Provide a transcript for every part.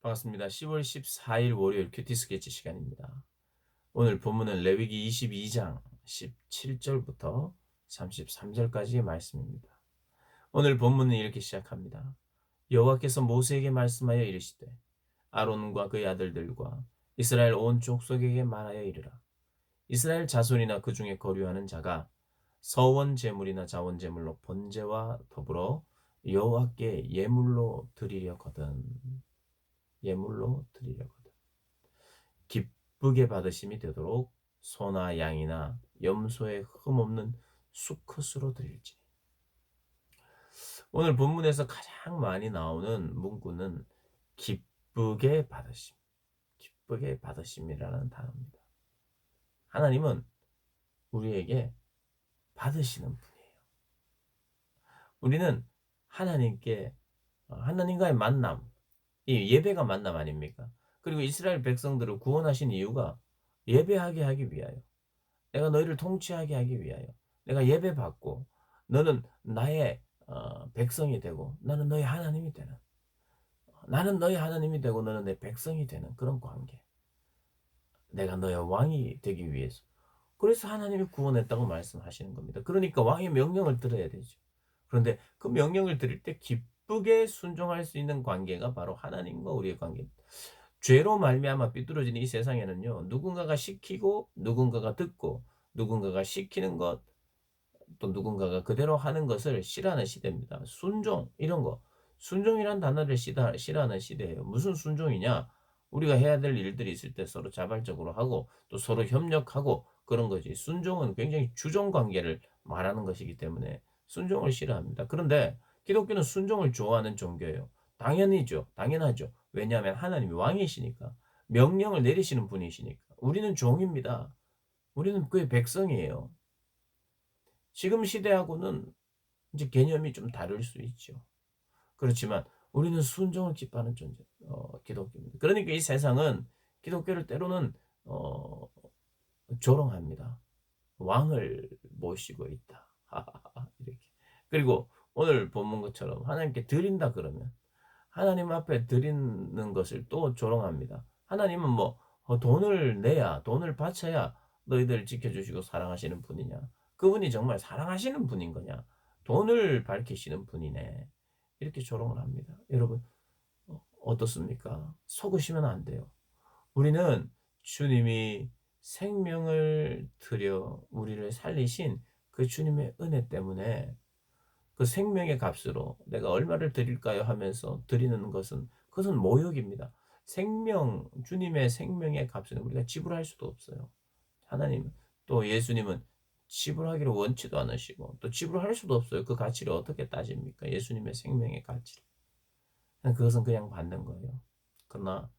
반갑습니다. 10월 14일 월요일 큐티 스케치 시간입니다. 오늘 본문은 레위기 22장 17절부터 33절까지의 말씀입니다. 오늘 본문은 이렇게 시작합니다. 여호와께서 모세에게 말씀하여 이르시되 아론과 그의 아들들과 이스라엘 온 족속에게 말하여 이르라. 이스라엘 자손이나 그 중에 거류하는 자가 서원 제물이나 자원 제물로 번제와 더불어 여호와께 예물로 드리려거든. 예물로 드리려거든. 기쁘게 받으심이 되도록 소나 양이나 염소의 흠없는 수컷으로 드릴지. 오늘 본문에서 가장 많이 나오는 문구는 기쁘게 받으심, 기쁘게 받으심이라는 단어입니다. 하나님은 우리에게 받으시는 분이에요. 우리는 하나님께 하나님과의 만남, 이 예배가 만남 아닙니까? 그리고 이스라엘 백성들을 구원하신 이유가 예배하게 하기 위하여, 내가 너희를 통치하게 하기 위하여, 내가 예배받고 너는 나의 백성이 되고 나는 너희 하나님이 되는, 나는 너희 하나님이 되고 너는 내 백성이 되는 그런 관계, 내가 너의 왕이 되기 위해서. 그래서 하나님이 구원했다고 말씀하시는 겁니다. 그러니까 왕의 명령을 들어야 되죠. 그런데 그 명령을 들을 때 기쁘게 순종할 수 있는 관계가 바로 하나님과 우리의 관계입니다. 죄로 말미암아 삐뚤어진 이 세상에는요, 누군가가 시키고 누군가가 듣고 누군가가 시키는 것, 또 누군가가 그대로 하는 것을 싫어하는 시대입니다. 순종 이런 거, 순종이란 단어를 싫어하는 시대예요. 무슨 순종이냐? 우리가 해야 될 일들이 있을 때 서로 자발적으로 하고 또 서로 협력하고 그런 거지. 순종은 굉장히 주종 관계를 말하는 것이기 때문에 순종을 싫어합니다. 그런데 기독교는 순종을 좋아하는 종교예요. 당연히죠. 당연하죠. 왜냐하면 하나님이 왕이시니까, 명령을 내리시는 분이시니까. 우리는 종입니다. 우리는 그의 백성이에요. 지금 시대하고는 이제 개념이 좀 다를 수 있죠. 그렇지만 우리는 순종을 기뻐하는 존재, 기독교입니다. 그러니까 이 세상은 기독교를 때로는 어, 조롱합니다. 왕을 모시고 있다. 이렇게. 그리고 오늘 본문 것처럼 하나님께 드린다 그러면 하나님 앞에 드리는 것을 또 조롱합니다. 하나님은 뭐 돈을 내야, 돈을 바쳐야 너희들을 지켜주시고 사랑하시는 분이냐? 그분이 정말 사랑하시는 분인 거냐? 돈을 밝히시는 분이네. 이렇게 조롱을 합니다. 여러분 어떻습니까? 속으시면 안 돼요. 우리는 주님이 생명을 들여 우리를 살리신 그 주님의 은혜 때문에 그 생명의 값으로 내가 얼마를 드릴까요 하면서 드리는 것은, 그것은 모욕입니다. 주님의 생명의 값은 우리가 지불할 수도 없어요. 하나님은, 또 예수님은 지불하기를 원치도 않으시고 또 지불할 수도 없어요. 그 가치를 어떻게 따집니까? 예수님의 생명의 가치를. 그것은 그냥 받는 거예요. 그러나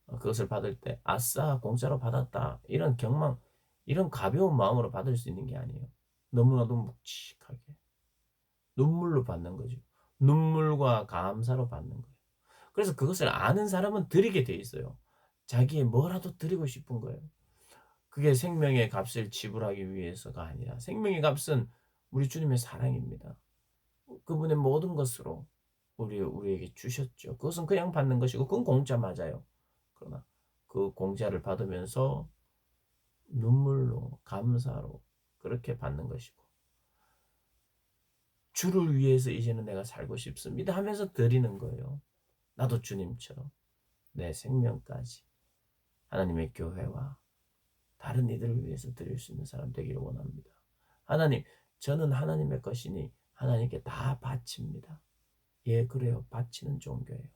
그것을 받을 때 아싸 공짜로 받았다 이런 경망, 이런 가벼운 마음으로 받을 수 있는 게 아니에요. 너무나도 묵직하게 눈물로 받는 거죠. 눈물과 감사로 받는 거예요. 그래서 그것을 아는 사람은 드리게 돼 있어요. 자기의 뭐라도 드리고 싶은 거예요. 그게 생명의 값을 지불하기 위해서가 아니라, 생명의 값은 우리 주님의 사랑입니다. 그분의 모든 것으로 우리에게 주셨죠. 그것은 그냥 받는 것이고 그건 공짜 맞아요. 그러나 그 공짜를 받으면서 눈물로 감사로 그렇게 받는 것이고, 주를 위해서 이제는 내가 살고 싶습니다 하면서 드리는 거예요. 나도 주님처럼 내 생명까지 하나님의 교회와 다른 이들을 위해서 드릴 수 있는 사람 되기를 원합니다. 하나님, 저는 하나님의 것이니 하나님께 다 바칩니다. 예, 그래요. 바치는 종교예요.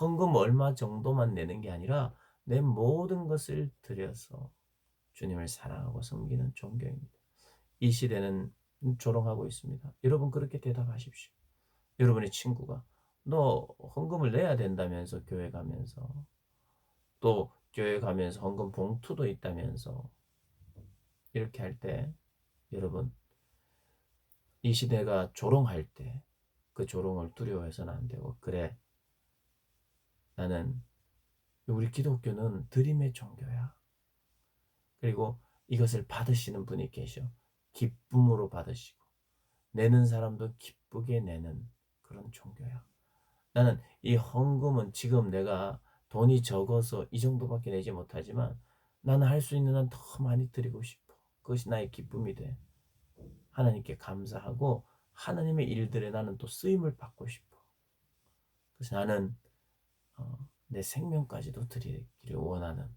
헌금 얼마 정도만 내는 게 아니라 내 모든 것을 드려서 주님을 사랑하고 섬기는 종교입니다. 이 시대는 조롱하고 있습니다. 여러분 그렇게 대답하십시오. 여러분의 친구가 너 헌금을 내야 된다면서, 교회 가면서, 또 교회 가면서 헌금 봉투도 있다면서, 이렇게 할 때 여러분, 이 시대가 조롱할 때 그 조롱을 두려워해서는 안 되고, 그래, 나는, 우리 기독교는 드림의 종교야. 그리고 이것을 받으시는 분이 계셔. 기쁨으로 받으시고 내는 사람도 기쁘게 내는 그런 종교야. 나는 이 헌금은 지금 내가 돈이 적어서 이 정도밖에 내지 못하지만 나는 할 수 있는 한 더 많이 드리고 싶어. 그것이 나의 기쁨이 돼. 하나님께 감사하고 하나님의 일들에 나는 또 쓰임을 받고 싶어. 그래서 나는 내 생명까지도 드리기를 원하는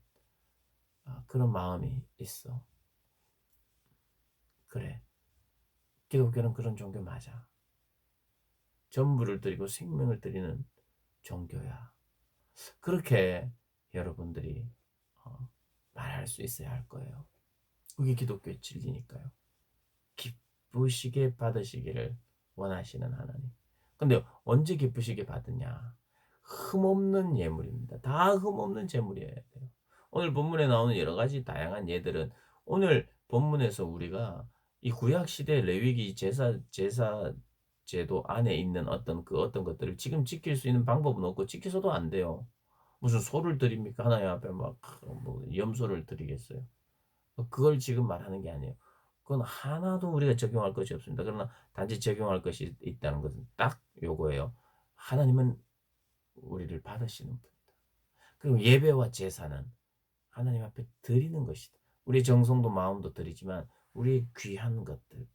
그런 마음이 있어. 그래. 기독교는 그런 종교 맞아. 전부를 드리고 생명을 드리는 종교야. 그렇게 여러분들이 어, 말할 수 있어야 할 거예요. 그게 기독교의 진리니까요. 기쁘시게 받으시기를 원하시는 하나님. 근데 언제 기쁘시게 받으냐? 흠없는 예물입니다. 다 흠없는 제물이어야 돼요. 오늘 본문에 나오는 여러 가지 다양한 예들은 오늘 본문에서 우리가 이 구약 시대 레위기 제사 제도 안에 있는 어떤 것들을 지금 지킬 수 있는 방법은 없고 지켜서도 안 돼요. 무슨 소를 드립니까? 하나님 앞에 막 뭐 염소를 드리겠어요. 그걸 지금 말하는 게 아니에요. 그건 하나도 우리가 적용할 것이 없습니다. 그러나 단지 적용할 것이 있다는 것은 딱 요거예요. 하나님은 우리를 받으시는 분이다. 그리고 예배와 제사는 하나님 앞에 드리는 것이다. 우리 정성도 마음도 드리지만 우리 귀한 것들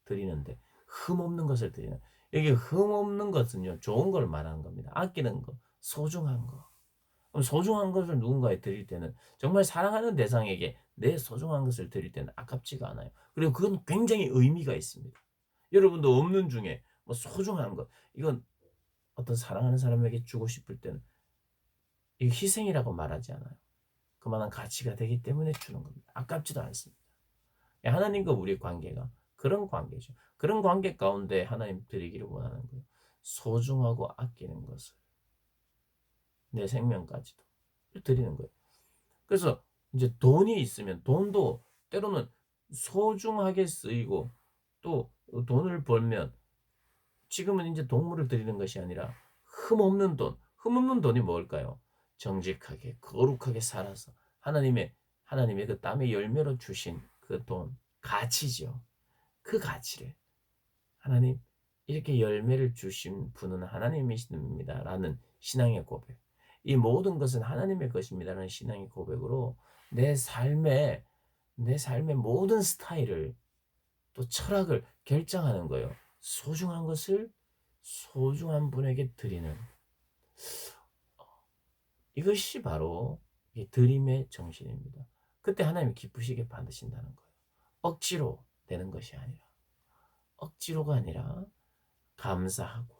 드리는데 흠없는 것을 드리는. 여기 흠없는 것은요, 좋은 걸 말하는 겁니다. 아끼는 거, 소중한 거. 그럼 소중한 것을 누군가에 드릴 때는 정말 사랑하는 대상에게 내 소중한 것을 드릴 때는 아깝지가 않아요. 그리고 그건 굉장히 의미가 있습니다. 여러분도 없는 중에 뭐 소중한 것, 이건 어떤 사랑하는 사람에게 주고 싶을 때는 이 희생이라고 말하지 않아요. 그만한 가치가 되기 때문에 주는 겁니다. 아깝지도 않습니다. 하나님과 우리의 관계가 그런 관계죠. 그런 관계 가운데 하나님 드리기를 원하는 거예요. 소중하고 아끼는 것을 내 생명까지도 드리는 거예요. 그래서 이제 돈이 있으면 돈도 때로는 소중하게 쓰이고 또 돈을 벌면 지금은 이제 동물을 드리는 것이 아니라 흠없는 돈, 흠없는 돈이 뭘까요? 정직하게 거룩하게 살아서 하나님의 그 땀의 열매로 주신 그 돈, 가치죠. 그 가치를 하나님 이렇게 열매를 주신 분은 하나님이십니다라는 신앙의 고백. 이 모든 것은 하나님의 것입니다라는 신앙의 고백으로 내 삶의 내 삶의 모든 스타일을 또 철학을 결정하는 거예요. 소중한 것을 소중한 분에게 드리는 이것이 바로 드림의 정신입니다. 그때 하나님이 기쁘시게 받으신다는 거예요. 억지로 되는 것이 아니라 억지로가 아니라 감사하고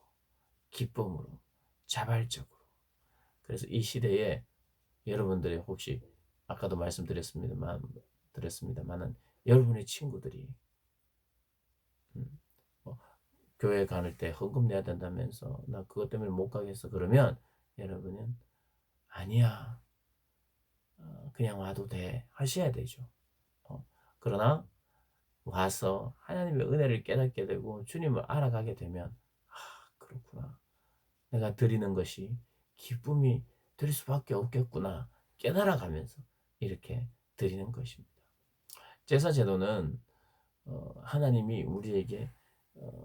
기쁨으로 자발적으로. 그래서 이 시대에 여러분들이 혹시 아까도 말씀드렸습니다만은 여러분의 친구들이 뭐 교회 가는 때 헌금 내야 된다면서 나 그것 때문에 못 가겠어 그러면 여러분은 아니야 그냥 와도 돼 하셔야 되죠. 그러나 와서 하나님의 은혜를 깨닫게 되고 주님을 알아가게 되면 그렇구나 내가 드리는 것이 기쁨이 될 수밖에 없겠구나 깨달아가면서 이렇게 드리는 것입니다. 제사 제도는 하나님이 우리에게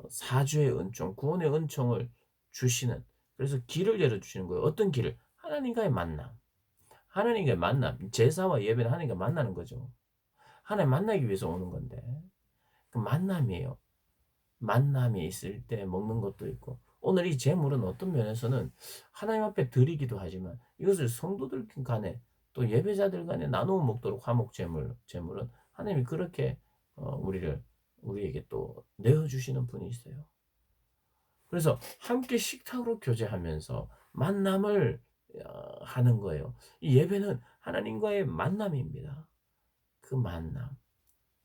사주의 은총, 구원의 은총을 주시는 그래서 길을 열어주시는 거예요. 어떤 길을? 하나님과의 만남. 하나님과의 만남. 제사와 예배는 하나님과 만나는 거죠. 하나님 만나기 위해서 오는 건데 그 만남이에요. 만남이 있을 때 먹는 것도 있고 오늘 이 제물은 어떤 면에서는 하나님 앞에 드리기도 하지만 이것을 성도들 간에 또 예배자들 간에 나누어 먹도록 화목 제물은 하나님이 그렇게 우리에게 또 내어주시는 분이 있어요. 그래서 함께 식탁으로 교제하면서 만남을 하는 거예요. 이 예배는 하나님과의 만남입니다. 그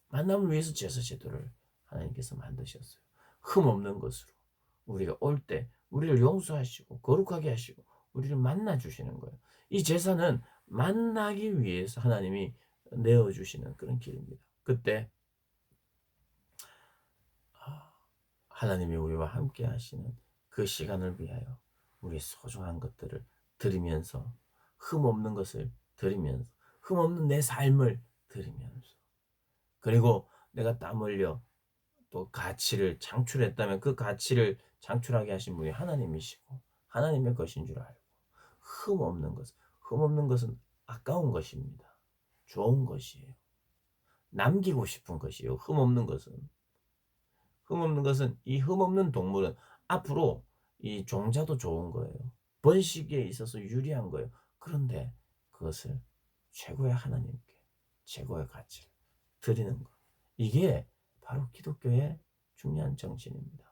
만남을 위해서 제사 제도를 하나님께서 만드셨어요. 흠 없는 것으로 우리가 올 때 우리를 용서하시고 거룩하게 하시고 우리를 만나 주시는 거예요. 이 제사는 만나기 위해서 하나님이 내어 주시는 그런 길입니다. 그때 하나님이 우리와 함께 하시는 그 시간을 위하여 우리 소중한 것들을 드리면서 흠 없는 것을 드리면서 흠 없는 내 삶을 드리면서 그리고 내가 땀 흘려 또 가치를 창출했다면 그 가치를 창출하게 하신 분이 하나님이시고 하나님의 것인 줄 알고 흠없는 것은 아까운 것입니다. 좋은 것이에요. 남기고 싶은 것이에요. 흠없는 것은 이 흠없는 동물은 앞으로 이 종자도 좋은 거예요. 번식에 있어서 유리한 거예요. 그런데 그것을 최고의 하나님께 최고의 가치를 드리는 것. 이게 바로 기독교의 중요한 정신입니다.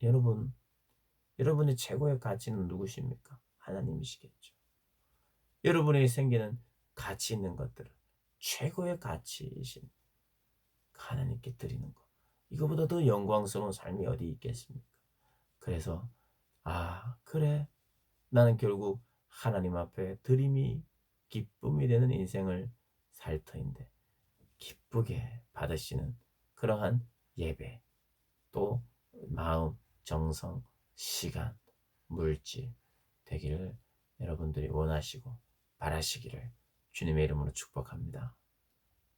여러분, 여러분의 최고의 가치는 누구십니까? 하나님이시겠죠. 여러분에게 생기는 가치 있는 것들을 최고의 가치이신 하나님께 드리는 것. 이거보다 더 영광스러운 삶이 어디 있겠습니까? 그래서 그래. 나는 결국 하나님 앞에 드림이 기쁨이 되는 인생을 살 터인데 기쁘게 받으시는 그러한 예배, 또 마음, 정성, 시간, 물질 되기를 여러분들이 원하시고 바라시기를 주님의 이름으로 축복합니다.